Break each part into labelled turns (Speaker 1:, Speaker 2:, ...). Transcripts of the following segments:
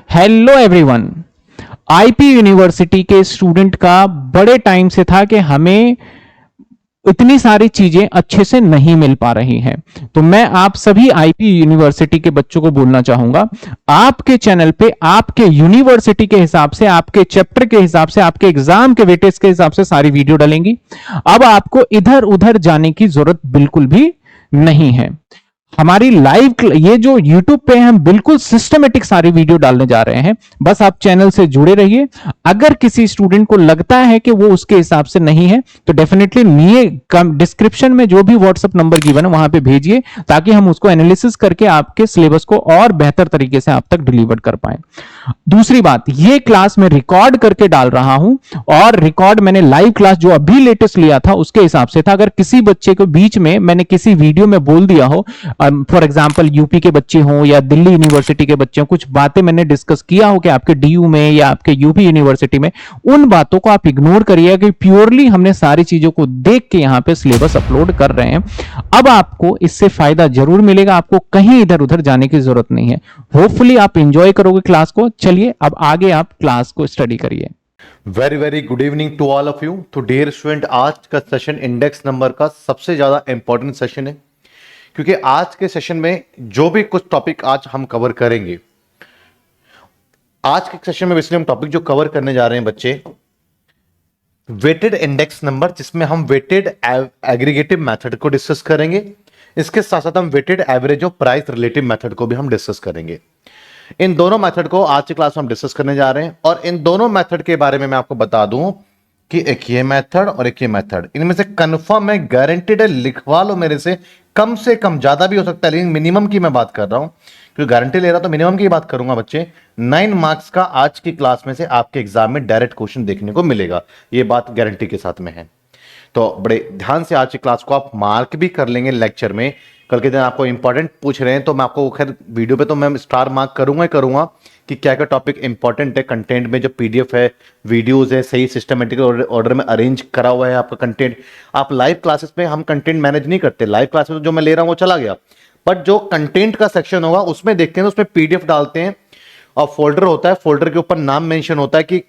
Speaker 1: Hello everyone. IP university के student का बड़े टाइम से था कि हमें इतनी सारी चीजें अच्छे से नहीं मिल पा रही हैं। तो मैं आप सभी आईपी यूनिवर्सिटी के बच्चों को बोलना चाहूंगा, आपके चैनल पे आपके यूनिवर्सिटी के हिसाब से, आपके चैप्टर के हिसाब से, आपके एग्जाम के वेटेज के हिसाब से सारी वीडियो डलेंगी। अब आपको इधर उधर जाने की जरूरत बिल्कुल भी नहीं है। हमारी लाइव ये जो YouTube पे हम बिल्कुल सिस्टमेटिक सारी वीडियो डालने जा रहे हैं। बस आप चैनल से जुड़े रहिए। अगर किसी स्टूडेंट को लगता है कि वो उसके हिसाब से नहीं है तो डेफिनेटली डिस्क्रिप्शन में जो भी व्हाट्सएप नंबर गिवन है वहां पे भेजिए, ताकि हम उसको एनालिसिस करके आपके सिलेबस को और बेहतर तरीके से आप तक डिलीवर कर पाए। दूसरी बात, ये क्लास मैं रिकॉर्ड करके डाल रहा हूं और रिकॉर्ड मैंने लाइव क्लास जो अभी लेटेस्ट लिया था उसके हिसाब से था। अगर किसी बच्चे को बीच में मैंने किसी वीडियो में बोल दिया हो, फॉर एग्जांपल यूपी के बच्चे हों या दिल्ली यूनिवर्सिटी के बच्चे हों, कुछ बातें मैंने डिस्कस किया हो कि आपके डीयू में या आपके यूपी यूनिवर्सिटी में, उन बातों को आप इग्नोर करिएगा कि प्योरली हमने सारी चीजों को देख के यहां पे सिलेबस अपलोड कर रहे हैं। अब आपको इससे फायदा जरूर मिलेगा, आपको कहीं इधर उधर जाने की जरूरत नहीं है। होपफुली आप इंजॉय करोगे क्लास को। चलिए अब आगे आप क्लास को स्टडी करिए।
Speaker 2: Very very good evening to all of you. तो डियर स्टूडेंट, आज का सेशन इंडेक्स नंबर का सबसे ज्यादा इंपॉर्टेंट सेशन है, क्योंकि आज के सेशन में जो भी कुछ टॉपिक आज हम कवर करेंगे, आज के सेशन में बेसिकली हम टॉपिक जो कवर करने जा रहे हैं बच्चे, वेटेड इंडेक्स नंबर, जिसमें हम वेटेड एग्रीगेटिव मेथड को डिस्कस करेंगे। इसके साथ साथ हम वेटेड एवरेज और प्राइस रिलेटिव मेथड को भी हम डिस्कस करेंगे। इन दोनों मेथड को आज की क्लास में हम डिस्कस करने जा रहे हैं, और इन दोनों मेथड के बारे में मैं आपको बता दूं कि एक ये मेथड और एक ये मेथड, इनमें से कंफर्म है, गारंटेड है, लिखवा लो मेरे से कम, ज्यादा भी हो सकता है, लेकिन मिनिमम की मैं बात कर रहा हूं, क्योंकि गारंटी ले रहा तो मिनिमम की बात करूंगा बच्चे। 9 मार्क्स का आज की क्लास में से आपके एग्जाम में डायरेक्ट क्वेश्चन देखने को मिलेगा, ये बात गारंटी के साथ में है। तो बड़े ध्यान से आज की क्लास को आप मार्क भी कर लेंगे लेक्चर में। कल के दिन आपको इंपॉर्टेंट पूछ रहे हैं तो मैं आपको खैर वीडियो पे तो मैं स्टार मार्क करूंगा ही करूंगा कि क्या क्या टॉपिक इंपॉर्टेंट है। कंटेंट में जो पीडीएफ है, वीडियोस है, सही सिस्टमेटिक ऑर्डर में अरेंज करा हुआ है आपका कंटेंट। आप लाइव क्लासेस में हम कंटेंट मैनेज नहीं करते, लाइव क्लास में जो मैं ले रहा हूं वो चला गया, बट जो कंटेंट का सेक्शन होगा उसमें देखते हैं, उसमें पीडीएफ डालते हैं और फोल्डर होता है, फोल्डर के ऊपर नाम मेंशन होता है कि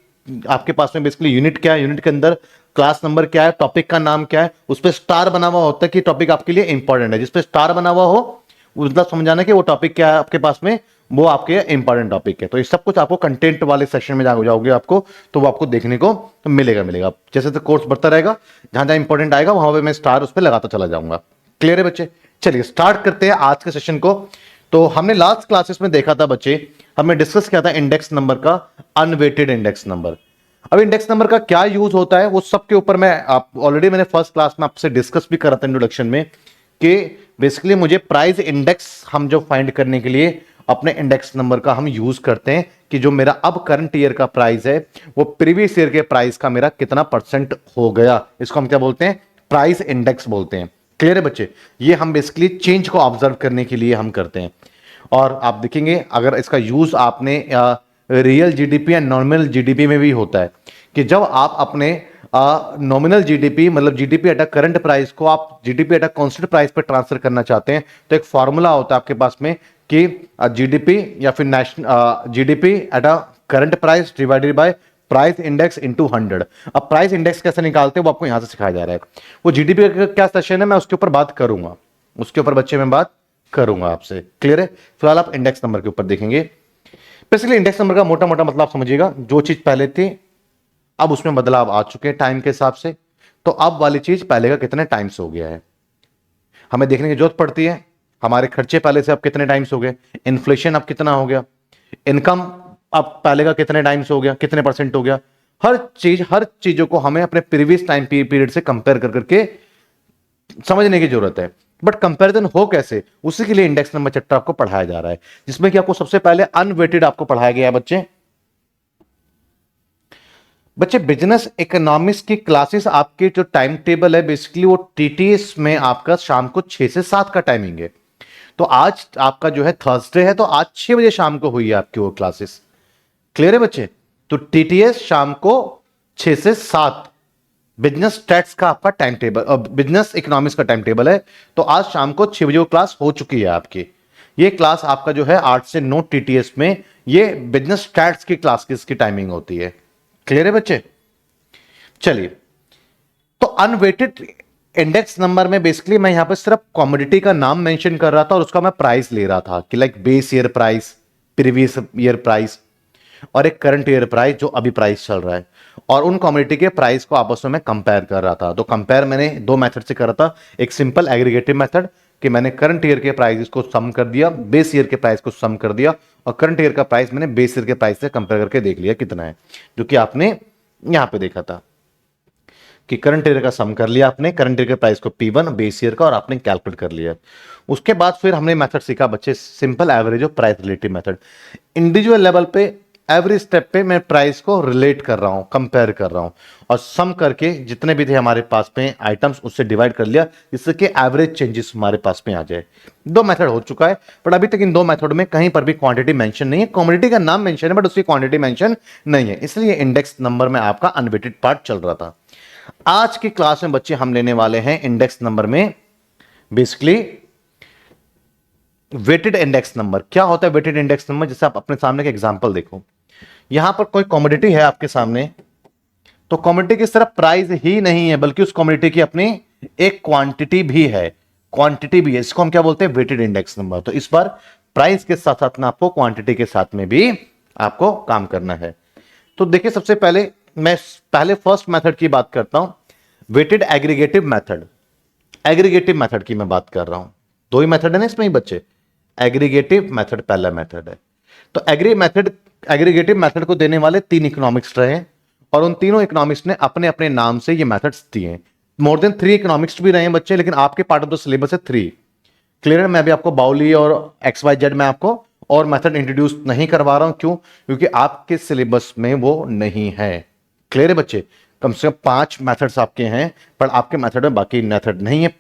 Speaker 2: आपके पास में बेसिकली यूनिट क्या है, यूनिट के अंदर क्लास नंबर क्या है, टॉपिक का नाम क्या है, उस पर स्टार बना हुआ होता है कि टॉपिक आपके लिए इंपॉर्टेंट है। जिस पे स्टार बना हुआ हो मतलब समझाना कि वो टॉपिक क्या है आपके पास में, वो आपके इंपॉर्टेंट टॉपिक है। तो ये सब कुछ आपको कंटेंट वाले सेक्शन में जाओगे आपको, तो वो आपको देखने को मिलेगा। जैसे तो कोर्स बढ़ता रहेगा, जहां जहां इंपॉर्टेंट आएगा वहां पे मैं स्टार उस पर लगाता चला जाऊंगा। क्लियर है बच्चे? चलिए स्टार्ट करते हैं आज के सेशन को। तो हमने लास्ट क्लासेस में देखा था बच्चे, हमने डिस्कस किया था इंडेक्स नंबर का, अनवेटेड इंडेक्स नंबर। अब इंडेक्स नंबर का क्या यूज होता है वो सबके ऊपर मैं ऑलरेडी मैंने फर्स्ट क्लास में आपसे डिस्कस भी करा था इंट्रोडक्शन में, कि बेसिकली मुझे प्राइस इंडेक्स हम जो फाइंड करने के लिए अपने इंडेक्स नंबर का हम यूज करते हैं कि जो मेरा अब करंट ईयर का प्राइस है वो प्रीवियस ईयर के प्राइस का मेरा कितना परसेंट हो गया, इसको हम क्या बोलते हैं, प्राइस इंडेक्स बोलते हैं। क्लियर है बच्चे? ये हम बेसिकली चेंज को ऑब्जर्व करने के लिए हम करते हैं। और आप देखेंगे अगर इसका यूज आपने रियल जीडीपी या नॉमिनल जीडीपी में भी होता है, कि जब आप अपने नॉमिनल जीडीपी मतलब GDP at a current price को आप GDP at a constant price पे ट्रांसफर करना चाहते हैं, तो एक फॉर्मूला होता है आपके पास में कि जीडीपी या फिर national GDP at a current price divided by price index into 100। अब प्राइस इंडेक्स कैसे निकालते हैं वो आपको यहां से सिखाया जा रहा है। वो जीडीपी का क्या सेशन है मैं उसके ऊपर बात करूंगा, उसके ऊपर बच्चे मैं बात करूंगा आपसे। क्लियर है? फिलहाल आप इंडेक्स नंबर के ऊपर देखेंगे। बेसिकली इंडेक्स नंबर का मोटा मोटा मतलब आप समझिएगा, जो चीज पहले थी अब उसमें बदलाव आ चुके हैं टाइम के हिसाब से, तो अब वाली चीज पहले का कितने टाइम्स हो गया है हमें देखने की जरूरत पड़ती है। हमारे खर्चे पहले से अब कितने टाइम्स हो गए, इन्फ्लेशन अब कितना हो गया, इनकम अब पहले का कितने टाइम्स हो गया, कितने परसेंट हो गया, हर चीजों को हमें अपने प्रीवियस टाइम पीरियड से कंपेयर कर करके समझने की जरूरत है। बट कंपैरिजन हो कैसे, उसी के लिए इंडेक्स नंबर चैप्टर आपको पढ़ाया जा रहा है, जिसमें कि आपको सबसे पहले अनवेटेड आपको पढ़ाया गया है बच्चे बिजनेस इकोनॉमिक्स की क्लासेस आपके जो टाइम टेबल है बेसिकली वो टीटीएस में आपका शाम को 6 से 7 का टाइमिंग है। तो आज आपका जो है थर्सडे है, तो आज 6 बजे शाम को हुई है आपकी वो क्लासेस। क्लियर है बच्चे? तो टीटीएस शाम को 6 से 7 बिजनेस स्टैट्स का आपका टाइम टेबल, बिजनेस इकोनॉमिक्स का टाइम टेबल है। तो आज शाम को 6 बजे वो क्लास हो चुकी है आपकी। ये क्लास आपका जो है 8 से 9 टीटीएस में ये बिजनेस स्टैट्स की क्लासेस की टाइमिंग होती है। क्लियर है बच्चे? चलिए, तो अनवेटेड इंडेक्स नंबर में बेसिकली मैं यहां पर सिर्फ कॉमोडिटी का नाम मेंशन कर रहा था और उसका मैं प्राइस ले रहा था कि like base year price, previous year price और एक करंट ईयर प्राइस जो अभी प्राइस चल रहा है, और उन कॉमोडिटी के प्राइस को आपस में मैं कंपेयर कर रहा था। तो कंपेयर मैंने दो मेथड से कर रहा था, एक सिंपल एग्रीगेटिव मेथड कि मैंने करंट ईयर के प्राइस को सम कर दिया, बेस ईयर के प्राइस को सम कर दिया, और करंट ईयर का प्राइस मैंने बेस ईयर के प्राइस से कंपेयर करके देख लिया कितना है, जो कि आपने यहां पे देखा था कि करंट ईयर का सम कर लिया आपने, करंट ईयर के प्राइस को P1 बेस ईयर का, और आपने कैलकुलेट कर लिया। उसके बाद फिर हमने मेथड सीखा बच्चे सिंपल एवरेज और price relative method. Individual level पे एवरी स्टेप पे मैं प्राइस को रिलेट कर रहा हूं, कंपेयर कर रहा हूं, और सम करके जितने भी थे हमारे पास में आइटम्स उससे डिवाइड कर लिया, जिससे कि एवरेज चेंजेस हमारे पास में आ जाए। दो मेथड हो चुका है, बट अभी तक इन दो मेथड में कहीं पर भी क्वांटिटी मेंशन नहीं है। कमोडिटी का नाम मेंशन है बट उसकी क्वांटिटी मेंशन नहीं है, इसलिए इंडेक्स नंबर में आपका अनवेटेड पार्ट चल रहा था। आज की क्लास में बच्चे हम लेने वाले हैं इंडेक्स नंबर में बेसिकली वेटेड इंडेक्स नंबर। क्या होता है वेटेड इंडेक्स नंबर? जैसे आप अपने सामने का एग्जांपल देखो, यहां पर कोई कमोडिटी है आपके सामने, तो कमोडिटी की सिर्फ प्राइस ही नहीं है बल्कि उस कमोडिटी की अपनी एक क्वांटिटी भी है, क्वांटिटी भी है। इसको हम क्या बोलते हैं? Weighted index number. तो इस बार प्राइस के साथ साथ में आपको क्वांटिटी के साथ में भी आपको काम करना है। तो देखिए, सबसे पहले मैं पहले फर्स्ट मेथड की बात करता हूं, weighted aggregative method. Aggregative method की मैं बात कर रहा हूं, दो ही मेथड है ना इसमें ही बच्चे। एग्रीगेटिव मेथड पहला मेथड है। तो एग्रीगेटिव मेथड को देने वाले तीन इकोनॉमिक्स रहे, और उन तीनों इकोनॉमिक्स ने अपने अपने नाम से ये मेथड्स दिए हैं। मोर देन 3 इकोनॉमिक्स भी रहे हैं बच्चे, लेकिन आपके पार्ट ऑफ द सिलेबस है 3। क्लियर है? मैं भी आपको बाउली और XYZ में आपको और मेथड इंट्रोड्यूस नहीं करवा रहा हूं। क्यों? क्योंकि आपके सिलेबस में वो नहीं है। क्लियर है बच्चे? कम से कम 5 मेथड्स आपके हैं, पर आपके मेथड में बाकी मेथड नहीं है।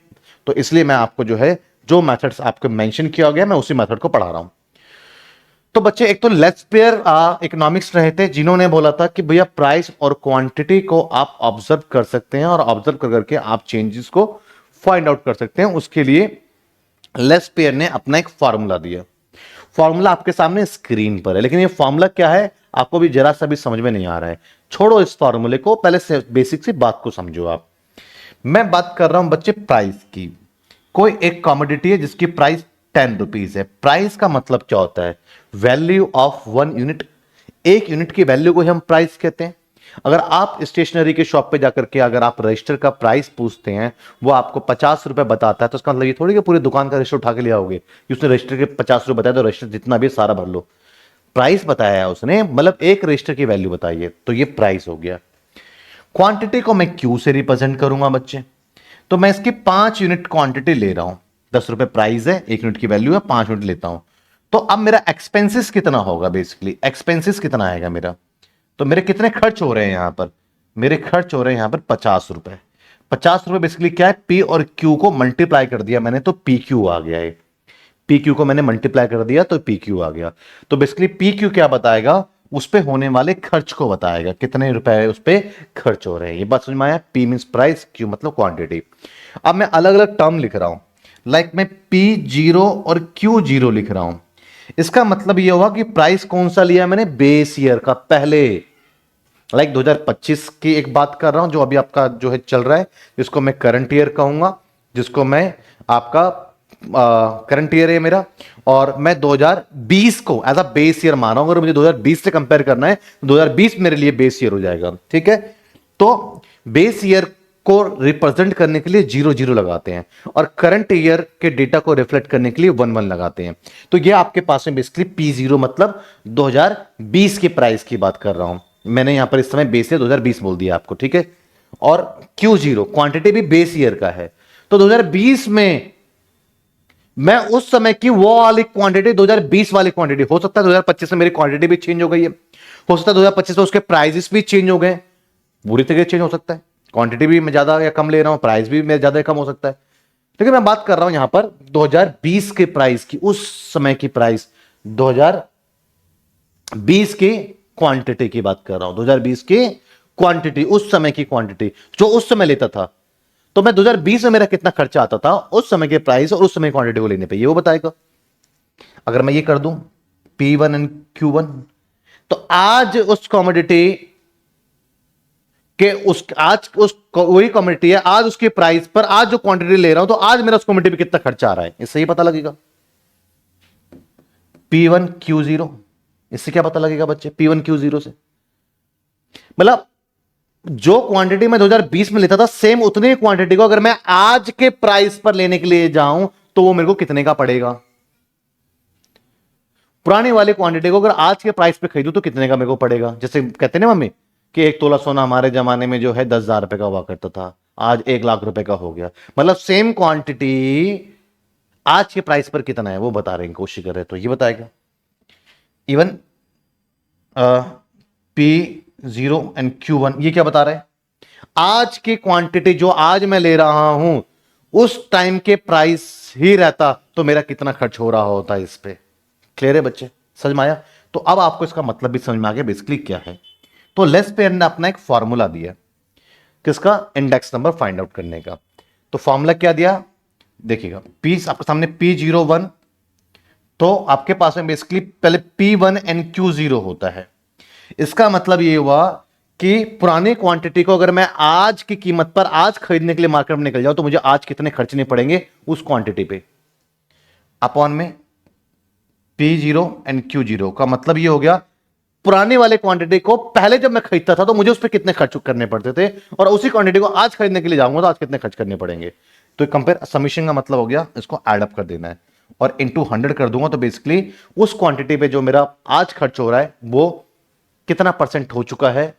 Speaker 2: तो इसलिए मैं आपको जो है, जो मेथड्स आपको मेंशन किया गया, मैं उसी मेथड को पढ़ा रहा हूं। तो बच्चे, एक तो लेस्पेयर इकोनॉमिक्स रहे थे, जिन्होंने बोला था कि भैया प्राइस और क्वांटिटी को आप ऑब्जर्व कर सकते हैं, और ऑब्जर्व कर करके आप चेंजेस को फाइंड आउट कर सकते हैं। उसके लिए लेस्पेयर ने अपना एक फॉर्मूला दिया। फॉर्मूला आपके सामने स्क्रीन पर है, लेकिन ये फॉर्मूला क्या है आपको भी जरा सा भी समझ में नहीं आ रहा है। छोड़ो इस फॉर्मूले को, पहले से बेसिक सी बात को समझो आप। मैं बात कर रहा हूं बच्चे प्राइस की। कोई एक कॉमोडिटी है जिसकी प्राइस 10 रुपीज है। प्राइस का मतलब क्या होता है? Value of 1 unit. एक यूनिट की वैल्यू को हम प्राइस कहते हैं। अगर आप स्टेशनरी के शॉप पे जाकर के अगर आप रजिस्टर का प्राइस पूछते हैं, वो आपको 50 रुपए बताता है, तो उसका मतलब ये थोड़ी कि पूरी दुकान का रजिस्टर उठा के ले आओगे कि उसने रजिस्टर के 50 रुपए बताया तो रजिस्टर जितना भी सारा भर लो। प्राइस बताया है उसने, मतलब एक रजिस्टर की वैल्यू बताई है, तो ये प्राइस हो गया। क्वांटिटी को मैं क्यू से रिप्रेजेंट करूंगा बच्चे, तो मैं इसकी 5 यूनिट क्वांटिटी ले रहा हूं। 10 रुपए प्राइस है, 1 यूनिट की वैल्यू है, 5 यूनिट लेता हूं। तो अब मेरा एक्सपेंसिस कितना होगा? बेसिकली एक्सपेंसिस कितना आएगा मेरा? तो मेरे कितने खर्च हो रहे हैं यहां पर? मेरे खर्च हो रहे हैं यहां पर 50 रुपए। 50 रुपए बेसिकली क्या है? पी और क्यू को मल्टीप्लाई कर दिया मैंने, तो पी क्यू आ गया है। पी क्यू को मैंने मल्टीप्लाई कर दिया तो पी क्यू आ गया। तो बेसिकली पी क्यू क्या बताएगा? उस पे होने वाले खर्च को बताएगा, कितने रुपए उस पे खर्च हो रहे हैं। ये बात समझ में आया? पी मींस प्राइस, क्यू मतलब क्वांटिटी। अब मैं अलग अलग टर्म लिख रहा हूं, लाइक मैं पी जीरो और क्यू जीरो लिख रहा हूं। इसका मतलब यह होगा कि प्राइस कौन सा लिया मैंने? बेस ईयर का पहले, लाइक 2025 की एक बात कर रहा हूं जो अभी आपका जो है चल रहा है, जिसको मैं करंट ईयर कहूंगा, जिसको मैं आपका करंट ईयर है मेरा, और मैं 2020 को एज अ बेस ईयर मान रहा हूं। अगर मुझे 2020 से कंपेयर करना है तो 2020 मेरे लिए बेस ईयर हो जाएगा। ठीक है? तो बेस ईयर को रिप्रेजेंट करने के लिए 0 लगाते हैं, और करंट ईयर के डेटा को रिफ्लेक्ट करने के लिए 1 लगाते हैं। तो ये आपके पास में बेसिकली P0 मतलब 2020 के प्राइस की बात कर रहा हूं। मैंने यहां पर इस समय बेस ईयर 2020 बोल दिया आपको। ठीक है? और Q0 क्वांटिटी भी बेस ईयर का है। तो 2020 में मैं उस समय की वो वाली क्वांटिटी 2020 वाली क्वांटिटी, हो सकता है 2025 में मेरी क्वांटिटी भी चेंज हो गई है, हो सकता है 2025 में उसके प्राइसेस भी चेंज हो गए, पूरी तरह चेंज हो सकता है। क्वांटिटी भी मैं ज्यादा या कम ले रहा हूं, प्राइस भी मेरा ज्यादा या कम हो सकता है। लेकिन मैं बात कर रहा हूं यहां पर 2020 के प्राइस की, उस समय की प्राइस 2020 की क्वांटिटी की बात कर रहा हूं। 2020 की क्वांटिटी, उस समय की क्वांटिटी जो उस समय लेता था। तो मैं 2020 में मेरा कितना खर्चा आता था, उस समय के प्राइस और उस समय क्वांटिटी को लेने पे ये वो बताएगा। अगर मैं ये कर दूं, P1 एंड Q1। तो आज उस कमोडिटी के आज उस वही कमोडिटी है, आज उसकी प्राइस पर आज जो क्वांटिटी ले रहा हूं, तो आज मेरा उस कमोडिटी पे कितना खर्चा आ रहा है, इससे ही पता लगेगा। P1 Q0, इससे क्या पता लगेगा बच्चे? P1 Q0 से मतलब जो क्वांटिटी मैं 2020 में लेता था, सेम उतनी क्वांटिटी को अगर मैं आज के प्राइस पर लेने के लिए जाऊं तो वो मेरे को कितने का पड़ेगा। पुरानी वाली क्वांटिटी को अगर आज के प्राइस पे खरीदूं तो कितने का मेरे को पड़ेगा। जैसे कहते हैं ना मम्मी कि 1 तोला सोना हमारे जमाने में जो है 10,000 रुपए का हुआ करता था, आज 1 लाख रुपए का हो गया। मतलब सेम क्वांटिटी आज के प्राइस पर कितना है वो बता रहे हैं, कोशिश कर रहे हैं, तो ये बताएगा। इवन P0 एंड Q1 ये क्या बता रहे हैं? आज की क्वांटिटी जो आज मैं ले रहा हूं उस टाइम के प्राइस ही रहता तो मेरा कितना खर्च हो रहा होता इस पे। क्लियर है बच्चे? समझ में आया? तो अब आपको इसका मतलब भी समझ में आ गया बेसिकली क्या है। तो लेस पेयर ने अपना एक फॉर्मूला दिया किसका? इंडेक्स नंबर फाइंड आउट करने का। तो फॉर्मूला क्या दिया देखिएगा, पी आपके सामने P01, तो आपके पास में बेसिकली पहले P1 एंड Q0 होता है। इसका मतलब ये हुआ कि पुरानी क्वांटिटी को अगर मैं आज की कीमत पर आज खरीदने के लिए मार्केट में निकल जाऊं तो मुझे आज कितने खर्चने पड़ेंगे उस क्वांटिटी पे, अपॉन में P0 एंड Q0 का मतलब ये हो गया पुराने वाले क्वांटिटी को पहले जब मैं खरीदता था तो मुझे उस पर कितने खर्च करने पड़ते थे, और उसी क्वांटिटी को आज खरीदने के लिए जाऊंगा तो आज कितने खर्च करने पड़ेंगे। तो कंपेयर समीशन का मतलब हो गया इसको ऐड अप कर देना है, और इंटू 100 कर दूंगा तो बेसिकली उस क्वांटिटी पे जो मेरा आज खर्च हो रहा है वो कितना % हो चुका है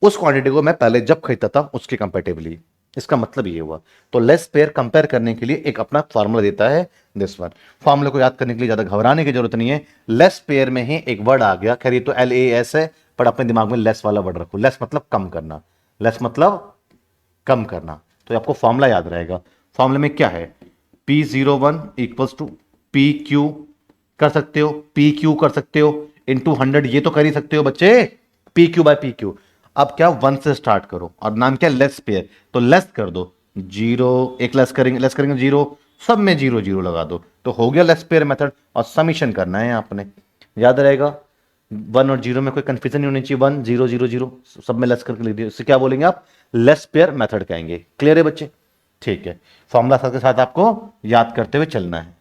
Speaker 2: उस क्वांटिटी को मैं पहले जब खरीदता था उसके कंपेरेटिवली। इसका मतलब ये हुआ। तो लेस पेयर कंपेयर करने के लिए एक अपना फॉर्मूला देता है दिस वन। फॉर्मूले को याद करने के लिए ज्यादा घबराने की जरूरत नहीं है। लेस पेयर में ही एक वर्ड आ गया, खैर ये तो LAS है, पर अपने दिमाग में लेस वाला वर्ड रखो। लेस मतलब कम करना, लेस मतलब कम करना, तो आपको फॉर्मूला याद रहेगा। फॉर्मूले में क्या है? P01 इक्वल्स टू PQ कर सकते हो, PQ कर सकते हो, इंटू 100 ये तो कर ही सकते हो बच्चे, PQ बाय PQ। अब क्या 1 से स्टार्ट करो, और नाम क्या? लेस पेयर, तो लेस कर दो, 0 एक लेस करेंगे 0, सब में 0 0 लगा दो, तो हो गया लेस पेयर मेथड। और समीशन करना है आपने, याद रहेगा 1 और 0 में कोई कंफ्यूजन नहीं होनी चाहिए। 1 0 0 0 सब में लेस करके लिख दिया, इससे क्या बोलेंगे आप? लेस पेयर मेथड कहेंगे। क्लियर है बच्चे? ठीक है, फॉर्मूला के साथ आपको याद करते हुए चलना है।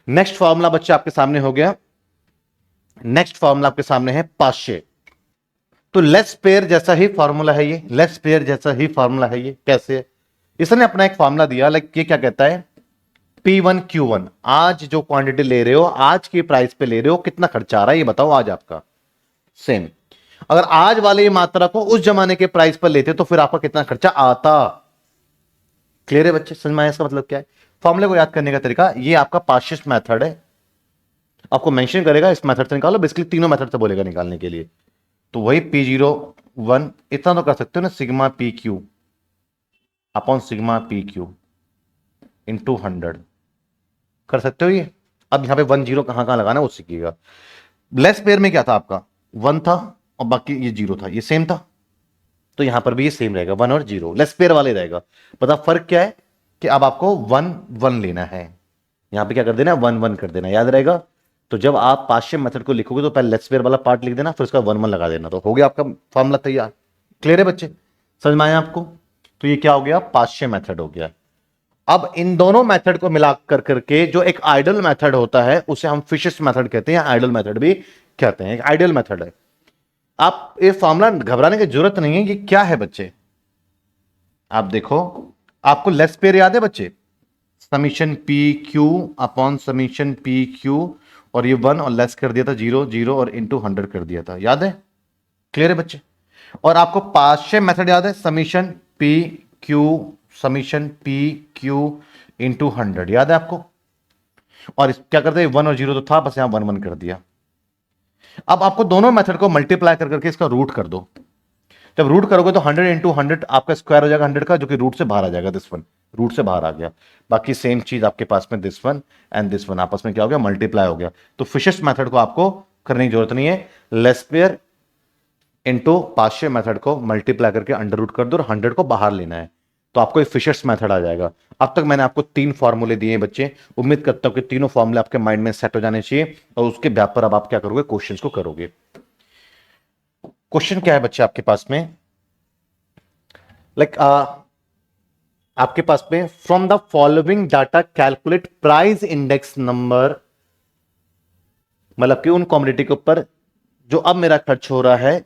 Speaker 2: नेक्स्ट फॉर्मूला बच्चे आपके सामने हो गया। नेक्स्ट फॉर्मूला आपके सामने है पाश्चे। तो लेस पेयर जैसा ही फॉर्मूला है ये, लेस पेयर जैसा ही फॉर्मूला है ये। कैसे? इसने अपना एक फॉर्मूला दिया, लाइक ये क्या कहता है? P1 Q1, आज जो क्वांटिटी ले रहे हो, आज की प्राइस पे ले रहे हो, कितना खर्चा आ रहा है ये बताओ आज आपका। सेम अगर आज वाले मात्रा को उस जमाने के प्राइस पर लेते तो फिर आपका कितना खर्चा आता। क्लियर है बच्चे? समझ में आया इसका मतलब क्या है? फॉर्मूले को याद करने का तरीका ये आपका पार्शियल मेथड है, आपको मेंशन करेगा इस मेथड से निकालो, बेसिकली तीनों मेथड से बोलेगा निकालने के लिए। तो वही P01 इतना तो कर सकते हो ना, sigma PQ upon sigma PQ into 100 कर सकते हो ये। अब यहां पे 1 0 कहां कहां लगाना वो सीखिएगा। लेस पेयर में क्या था आपका? 1 था और बाकी ये 0 था, ये सेम था, तो यहां पर भी ये सेम रहेगा, 1 और 0 लेस पेयर वाले रहेगा। पता फर्क क्या है? कि अब आपको 1 1 लेना है, यहां पे क्या कर देना है? 1 1 कर देना, याद रहेगा। तो जब आप पार्शियल मेथड को लिखोगे तो पहले लेस पेयर वाला पार्ट लिख देना, फिर उसका 1 1 लगा देना, तो हो गया आपका फॉर्मूला तैयार। क्लियर है बच्चे? समझ में आया आपको? तो ये क्या हो गया? पार्शियल मेथड हो गया। अब इन दोनों मेथड को मिलाकर करके जो एक आइडल मेथड होता है उसे हम फिशेस मेथड कहते हैं, आइडल मेथड भी कहते हैं, एक आइडल मेथड है। आप ये फॉर्मूला घबराने की जरूरत नहीं है, ये क्या है बच्चे? आप देखो, आपको लेस पेयर याद है बच्चे? Summation PQ upon summation PQ, और ये 1 और लेस कर दिया था 0 0 और इंटू 100 कर दिया था, याद है? क्लियर है बच्चे? और आपको पार्शियल मेथड याद है? समीशन PQ इंटू 100 याद है आपको? और क्या करते हैं? 1 और 0 तो था, बस यहां 1 1 कर दिया। अब आपको दोनों मेथड को मल्टीप्लाई कर करके इसका रूट कर दो। जब रूट करोगे तो 100 इंटू 100 आपका स्क्वायर हो जाएगा 100 का, जो कि रूट से बाहर आ जाएगा। दिस वन रूट से बाहर आ गया, बाकी सेम चीज आपके पास में this one and this one आपस में क्या हो गया? मल्टीप्लाई हो गया। तो फिशेस मेथड को आपको करने की जरूरत नहीं है, less pair into partial method को मल्टीप्लाई करके अंडर रूट कर दो और 100 को बाहर लेना है। तो आपको एक फिशर्स मेथड आ जाएगा। अब तक मैंने आपको 3 फॉर्मूले दिए हैं बच्चे, उम्मीद करता हूं कि तीनों फॉर्मूले आपके माइंड में सेट हो जाने चाहिए और उसके बेस पर अब आप क्या करोगे, क्वेश्चंस को करोगे। क्वेश्चन क्या है बच्चे आपके पास में, लाइक आपके पास में from the following data calculate price index number, मतलब कि उन कॉमोडिटी के ऊपर जो अब मेरा खर्च हो रहा है,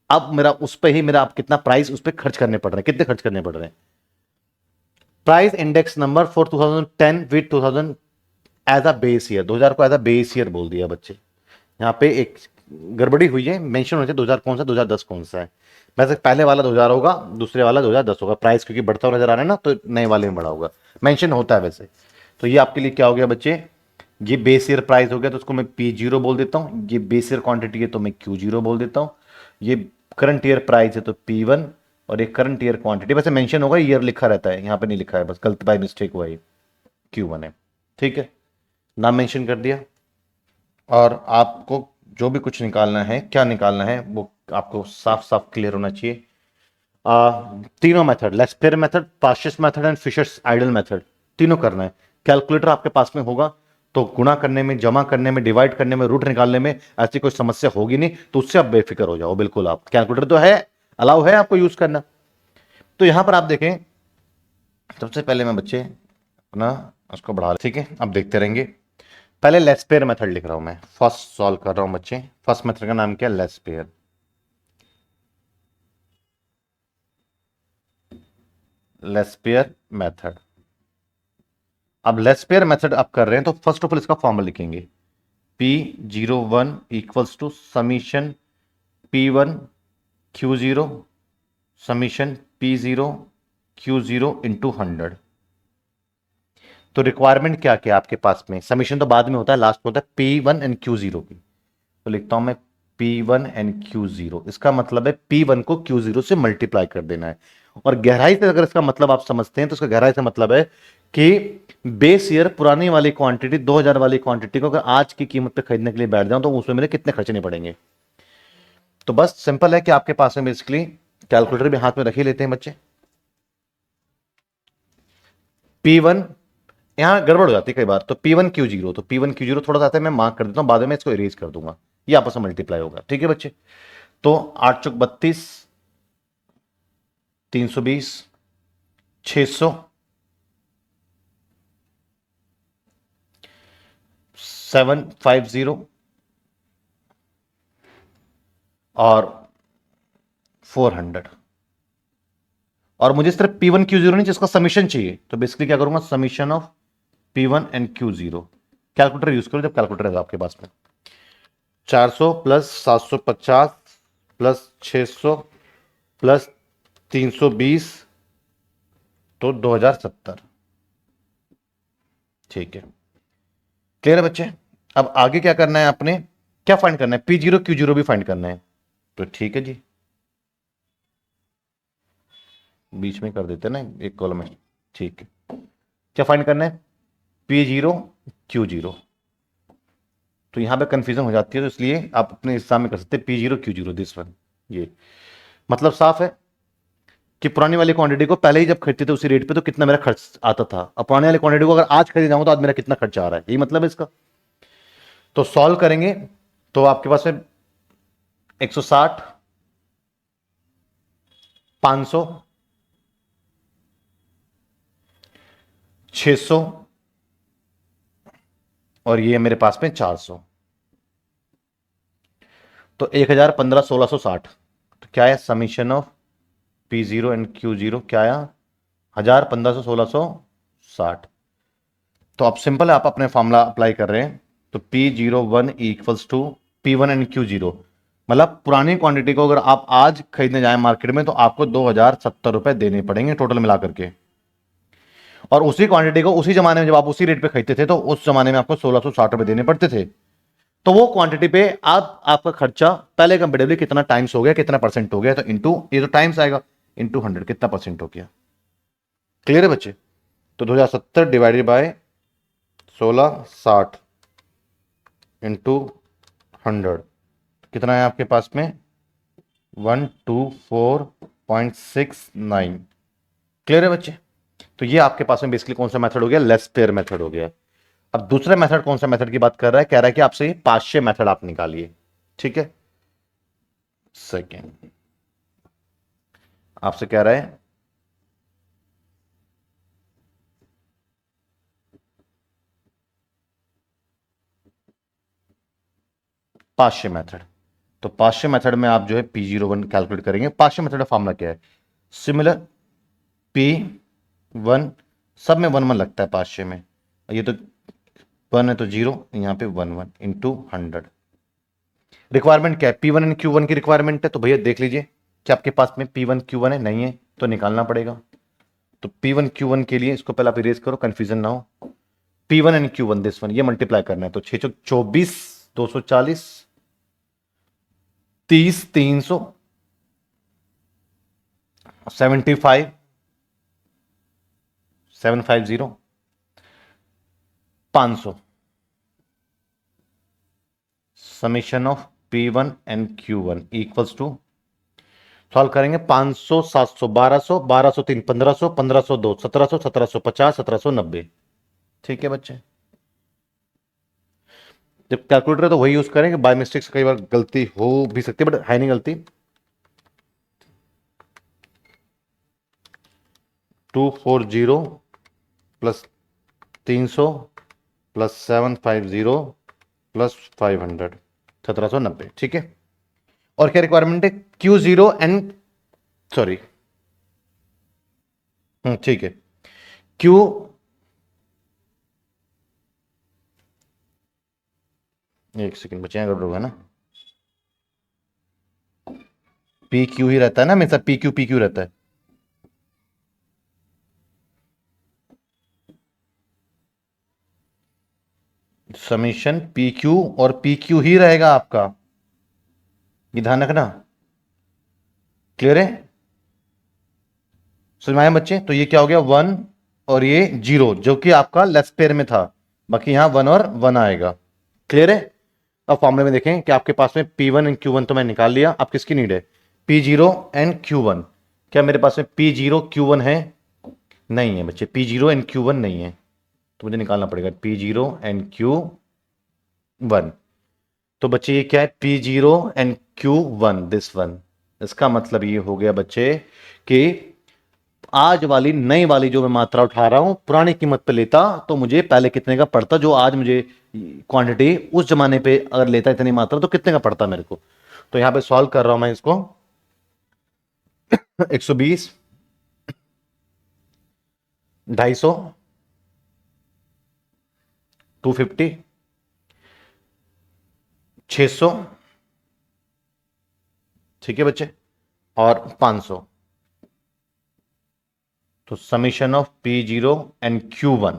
Speaker 2: अब मेरा उस पर ही मेरा आप कितना प्राइस उस पर खर्च करने पड़ रहे हैं, कितने खर्च करने पड़ रहे हैं। Price index number for 2010 with 2000 as a base year, 2000 को एज अ बेस ईयर बोल दिया बच्चे। यहाँ पे एक गड़बड़ी हुई है, मेंशन होना चाहिए 2000 कौन सा 2010 कौन सा है। वैसे पहले वाला 2000 होगा, दूसरे वाला 2010 होगा, प्राइस क्योंकि बढ़ता हुआ नजर आ रहा है ना, तो नए वाले में बढ़ा होगा, मेंशन होता है वैसे। तो ये आपके लिए क्या हो गया बच्चे, ये बेस ईयर प्राइस हो गया, तो उसको मैं P0 बोल देता हूं। ये बेस ईयर क्वांटिटी है तो मैं Q0 बोल देता हूं। ये करंट ईयर प्राइस है तो P1, और ये करंट ईयर क्वांटिटी वैसे मेंशन होगा, ईयर लिखा रहता है, यहाँ पे नहीं लिखा है, बस गलत बाय मिस्टेक हुआ है, Q1 है। ठीक है, नाम मेंशन कर दिया। और आपको जो भी कुछ निकालना है, क्या निकालना है वो आपको साफ साफ क्लियर होना चाहिए। तीनों method, Laspeyres method, Paasche's method and Fisher's ideal method, तीनों करना है। कैलकुलेटर आपके पास में होगा तो गुणा करने में, जमा करने में, डिवाइड करने में, रूट निकालने में ऐसी कोई समस्या होगी नहीं, तो उससे आप बेफिक्र हो जाओ बिल्कुल। आप कैलकुलेटर तो है, अलाउ है आपको यूज करना। तो यहां पर आप देखें, सबसे पहले मैं बच्चे अपना उसको बढ़ा, ठीक है, अब देखते रहेंगे। पहले लेस्पेयर मेथड लिख रहा हूं मैं, फर्स्ट सॉल्व कर रहा हूं बच्चे। फर्स्ट मेथड का नाम क्या है, लेस्पेयर। Laspeyres method. अब लेस्पेयर मेथड आप कर रहे हैं तो फर्स्ट ऑफ ऑल इसका फॉर्मूला लिखेंगे, P01 equals to summation P1 Q0 summation P0 Q0 into 100। तो रिक्वायरमेंट क्या क्या आपके पास में, समीशन तो बाद में होता है, लास्ट में होता है P1 एंड Q0 की। तो लिखता हूं मैं P1 एंड Q0, इसका मतलब है P1 को Q0 से मल्टीप्लाई कर देना है। और गहराई से अगर इसका मतलब आप समझते हैं तो इसका गहराई से मतलब है कि बेस ईयर पुरानी वाली क्वांटिटी, 2000 वाली क्वांटिटी को अगर आज की कीमत पे खरीदने के लिए बैठ जाऊं तो उसमें मेरे कितने खर्चने पड़ेंगे। तो बस सिंपल है कि आपके पास में बेसिकली कैलकुलेटर भी हाथ में रख ही लेते हैं बच्चे। P1, यहां गड़बड़ हो जाती है कई बार, तो P1 Q0, तो P1 Q0 थोड़ा सा आता है, मैं मार्क कर देता हूं, बाद में इसको इरेज कर दूंगा, ये आपस में मल्टीप्लाई होगा। ठीक है बच्चे, तो 8 चौक 32, 320, 600, 750 और 400। और मुझे सिर्फ P1 Q0 नहीं, जिसका समीशन चाहिए, तो बेसिकली क्या करूंगा, summation of P1 and Q0। Calculator use करो जब कैलकुलेटर है आपके पास में। 400 प्लस 750 प्लस 600 प्लस 320, तो 2070। ठीक है, क्लियर है बच्चे। अब आगे क्या करना है आपने, क्या फाइंड करना है, P0 Q0 भी फाइंड करना है। तो ठीक है जी, बीच में कर देते हैं ना एक कॉलम में। ठीक है, क्या फाइंड करना है, P0 Q0। तो यहां पे कंफ्यूजन हो जाती है, तो इसलिए आप अपने हिसाब में कर सकते हैं P0 Q0, दिस वन। ये मतलब साफ है कि पुरानी वाली क्वांटिटी को पहले ही जब खरीदते थे उसी रेट पे तो कितना मेरा खर्च आता था, अब पुरानी वाली क्वांटिटी को अगर आज खरीद जाऊं तो आज मेरा कितना खर्चा आ रहा है, यही मतलब है इसका। तो सॉल्व करेंगे तो आपके पास में 160, 500, 600 और ये मेरे पास में 400, तो 1000, 15, 1660। तो क्या है summation of P0 and Q0, क्या आया, 1000, 1500, 1660। तो अब सिंपल है, आप अपने फॉर्मूला अप्लाई कर रहे हैं, तो P01 equals to P1 and Q0, मतलब पुरानी क्वांटिटी को अगर आप आज खरीदने जाए मार्केट में तो आपको 2070 रुपए देने पड़ेंगे टोटल मिलाकर के। और उसी क्वांटिटी को उसी जमाने में जब आप उसी रेट पे खरीदते थे तो उस जमाने में आपको 1660 रुपए देने पड़ते थे। तो वो क्वांटिटी पे आप आपका खर्चा पहले कंपेरेटिवली कितना टाइम्स हो गया, कितना परसेंट हो गया, तो इंटू, ये तो टाइम्स आएगा, इंटू 100 कितना परसेंट हो गया। क्लियर है बच्चे। तो 2070 डिवाइडेड बाय 1660 इंटू 100 कितना है आपके पास में, 124.69। क्लियर है बच्चे? तो ये आपके पास में बेसिकली कौन सा मेथड हो गया, लेस पेयर मेथड हो गया। अब दूसरा मेथड कौन सा मेथड की बात कर रहा है, कह रहा है कि आपसे पाश्चे मेथड आप निकालिए। ठीक है, सेकेंड आपसे कह रहा है पाश्चे मेथड। तो पाश्चे मेथड में आप जो है P01 कैलकुलेट करेंगे। पाश्चे मेथड का फॉर्मूला क्या है, सिमिलर P1, सब में 1 1 लगता है पाश्चे में, ये तो 1 है तो 0, यहां पे 1 1 इंटू 100। रिक्वायरमेंट क्या है, P1 एंड Q1 की रिक्वायरमेंट है, तो भैया देख लीजिए कि आपके पास में P1 Q1 है, नहीं है तो निकालना पड़ेगा। तो P1 Q1 के लिए इसको पहले आप इरेज करो, कंफ्यूजन ना हो। P1 and Q1 this one, ये मल्टीप्लाई करना है, तो 6 24 240 30 300 75 750 500 summation of P1 and Q1 equals to, solve करेंगे, 500 700 1200 1200 3 1500 1500 2 1700 1750 1790। ठीक है बच्चे, जब कैलकुलेटर है तो वही यूज करें, कि बाय मिस्टेक से कई बार गलती हो भी सकती है, बट है नहीं गलती। 240 प्लस 300 प्लस 750 प्लस 500 1790। ठीक है, और क्या रिक्वायरमेंट है, Q0 एंड, सॉरी, ठीक है, Q, एक सेकंड बच्चे, गड़बड़ होगा ना, PQ ही रहता है ना हमेशा, PQ रहता है। समीशन PQ और PQ ही रहेगा आपका, ये ध्यान रखना। क्लियर है, समझ में आया बच्चे? तो ये क्या हो गया, 1 और ये 0, जो कि आपका लेस पेयर में था, बाकी यहां 1 और 1 आएगा। क्लियर है? अब फॉर्मूले में देखें कि आपके पास में P1 एंड Q1 तो मैं निकाल लिया, अब किसकी नीड है, P0 एंड Q1। क्या मेरे पास में P0 Q1 है? नहीं है बच्चे, P0 एंड Q1 नहीं है, तो मुझे निकालना पड़ेगा P0 एंड Q1। तो बच्चे ये क्या है, P0 and Q1 this one. इसका मतलब ये हो गया बच्चे कि आज वाली नई वाली जो मैं मात्रा उठा रहा हूं, पुरानी कीमत पे लेता तो मुझे पहले कितने का पड़ता, जो आज मुझे क्वांटिटी उस जमाने पे अगर लेता इतनी मात्रा तो कितने का पड़ता मेरे को। तो यहां पे सॉल्व कर रहा हूं मैं इसको, 120 250 250 600, ठीक है बच्चे, और 500। तो summation of P0 and Q1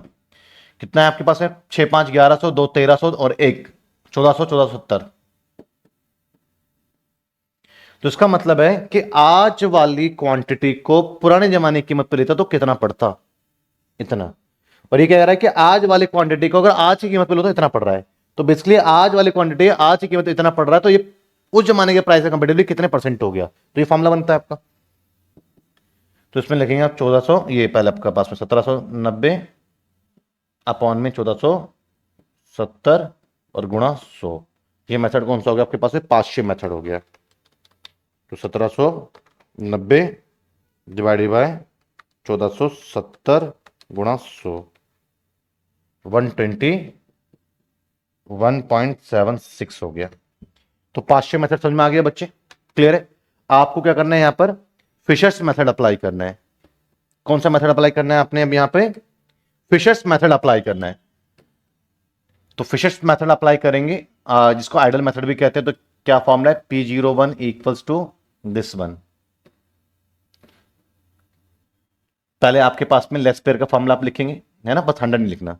Speaker 2: कितना है आपके पास है, 6 5 1100 2 1300 और 1 1400 1470। तो इसका मतलब है कि आज वाली क्वांटिटी को पुराने जमाने की कीमत पर लेता तो कितना पड़ता, इतना। और ये कह रहा है कि आज वाली क्वांटिटी को अगर आज की कीमत पे लो तो इतना पड़ रहा है, तो बेसिकली आज वाली क्वांटिटी आज की कीमत इतना पड़ रहा है, तो ये उस जमाने के प्राइस से कंपेरेटिवली कितने परसेंट हो गया, तो ये फॉर्मूला बनता है आपका। तो इसमें लिखेंगे आप 1400, ये पहले आपका पास में 1790 अपॉन में 1470 और गुणा 100। ये मेथड कौन सा हो गया आपके पास में, पाश्चे मेथड हो गया। तो 1790 डिवाइडेड बाय 1470 गुणा 100, 121.76 हो गया। तो पाश्चे मेथड समझ में आ गया बच्चे? क्लियर है? आपको क्या करना है, यहां पर फिशर्स मेथड अप्लाई करना है। कौन सा मेथड अप्लाई करना है आपने, अब यहां पे फिशर्स मेथड अप्लाई करना है। तो फिशर्स मेथड अप्लाई करेंगे, जिसको आइडल मेथड भी कहते हैं। तो क्या फॉर्मूला है, P01 equals to this one. पहले आपके पास में लेस पेयर का फॉर्मूला आप लिखेंगे, है ना, बस 100 नहीं लिखना,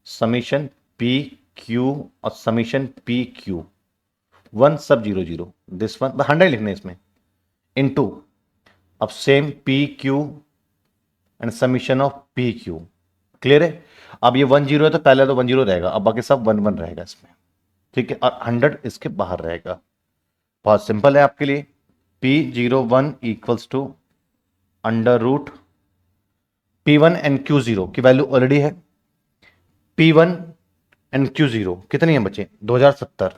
Speaker 2: समीशन PQ और समीशन PQ 1 सब 0 0 दिस वन, बस 100 लिखना है इसमें, इनटू अब same PQ and summation of PQ। Clear है? अब ये 1 0 है तो पहले तो 1 0 रहेगा, अब बाकी सब 1 1 रहेगा इसमें। ठीक है, और 100 इसके बाहर रहेगा। बहुत सिंपल है आपके लिए, P01 equals to under root P1 and Q0 की वैल्यू ऑलरेडी है। P1 एंड Q0 कितनी है बच्चे? 2070।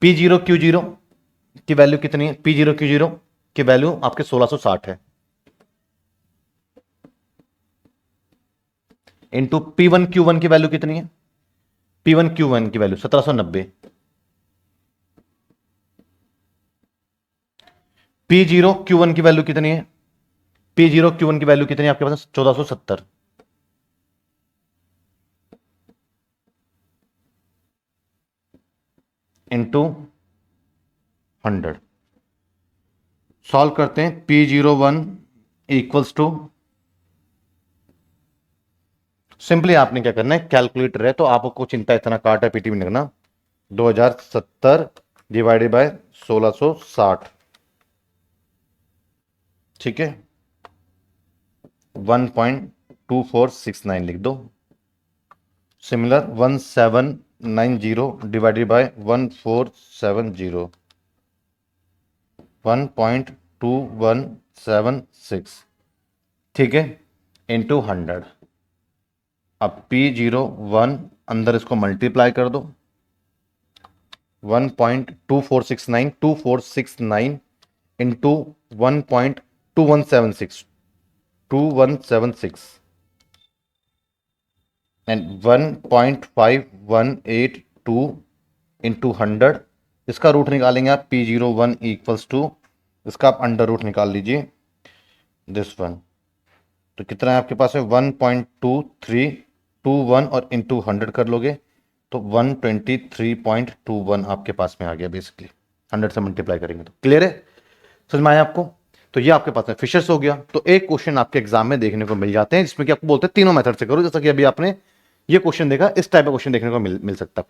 Speaker 2: P0 Q0 की वैल्यू कितनी है? P0 Q0 की वैल्यू आपके 1660 है, इंटू P1 Q1 की वैल्यू कितनी है? P1 Q1 की वैल्यू 1790। P0 Q1 की वैल्यू कितनी है? P0 Q1 की वैल्यू कितनी है आपके पास? 1470। इंटू 100। सॉल्व करते हैं। P01 इक्वल्स टू, सिंपली आपने क्या करना है, कैलकुलेटर है तो आपको चिंता इतना काट है पीटी में लगना, 2070 डिवाइडेड बाय 1660, ठीक है, 1.2469 लिख दो। सिमिलर 1790 डिवाइडेड बाय 1470, 1.2176, ठीक है, इंटू 100। अब P01 अंदर इसको मल्टीप्लाई कर दो, 1.2469 इंटू 1.2176 एंड 1.5182 इंटू 100। इसका रूट निकालेंगे आप, P01 इक्वल्स टू, इसका आप अंडर रूट निकाल लीजिए, दिस वन, तो कितना है आपके पास है? 1.2321 और इंटू 100 कर लोगे तो 123.21 आपके पास में आ गया बेसिकली, 100 से मल्टीप्लाई करेंगे तो। क्लियर है? समझ में आया आपको? तो ये आपके पास में फिशर्स हो गया। तो एक क्वेश्चन आपके एग्जाम में देखने को मिल जाते हैं जिसमें कि आपको बोलते हैं तीनों मेथड से करो, जैसा कि अभी आपने ये क्वेश्चन देखा, इस टाइप का क्वेश्चन देखने को मिल सकता है।